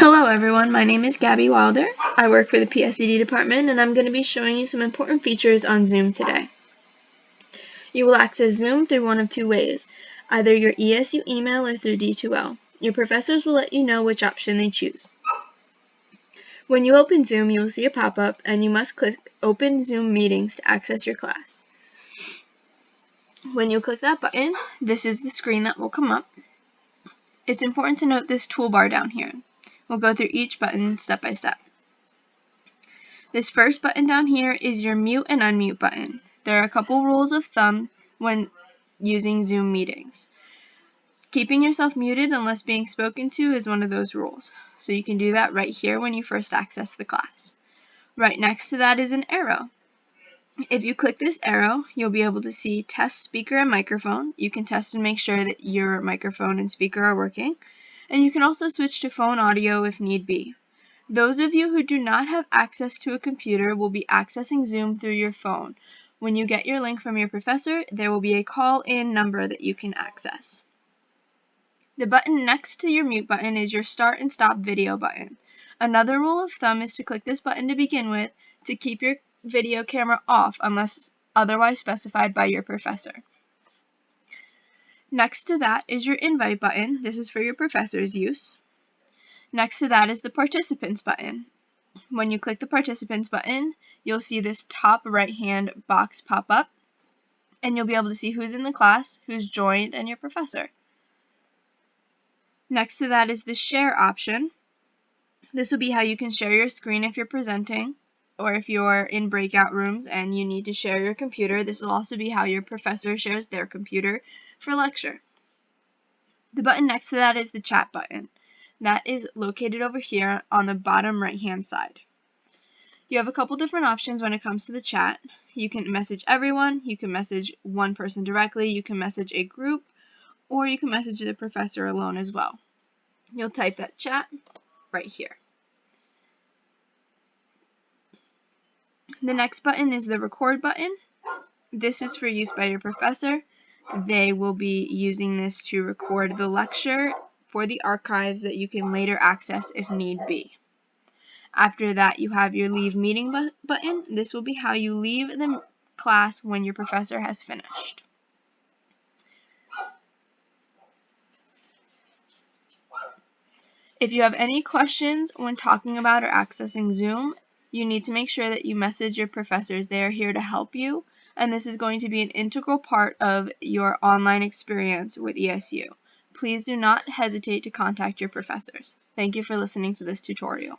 Hello everyone, my name is Gabby Wilder. I work for the PSED department and I'm going to be showing you some important features on Zoom today. You will access Zoom through one of two ways, either your ESU email or through D2L. Your professors will let you know which option they choose. When you open Zoom, you will see a pop-up and you must click Open Zoom Meetings to access your class. When you click that button, this is the screen that will come up. It's important to note this toolbar down here. We'll go through each button step by step. This first button down here is your mute and unmute button. There are a couple rules of thumb when using Zoom meetings. Keeping yourself muted unless being spoken to is one of those rules. So you can do that right here when you first access the class. Right next to that is an arrow. If you click this arrow, you'll be able to see test speaker and microphone. You can test and make sure that your microphone and speaker are working. And you can also switch to phone audio if need be. Those of you who do not have access to a computer will be accessing Zoom through your phone. When you get your link from your professor, there will be a call-in number that you can access. The button next to your mute button is your start and stop video button. Another rule of thumb is to click this button to begin with to keep your video camera off unless otherwise specified by your professor. Next to that is your invite button. This is for your professor's use. Next to that is the participants button. When you click the participants button, you'll see this top right hand box pop up and you'll be able to see who's in the class, who's joined, and your professor. Next to that is the share option. This will be how you can share your screen if you're presenting or if you're in breakout rooms and you need to share your computer. This will also be how your professor shares their computer for lecture. The button next to that is the chat button. That is located over here on the bottom right hand side. You have a couple different options when it comes to the chat. You can message everyone, you can message one person directly, you can message a group, or you can message the professor alone as well. You'll type that chat right here. The next button is the record button. This is for use by your professor. They will be using this to record the lecture for the archives that you can later access if need be. After that, you have your leave meeting button. This will be how you leave the class when your professor has finished. If you have any questions when talking about or accessing Zoom, you need to make sure that you message your professors. They are here to help you, and this is going to be an integral part of your online experience with ESU. Please do not hesitate to contact your professors. Thank you for listening to this tutorial.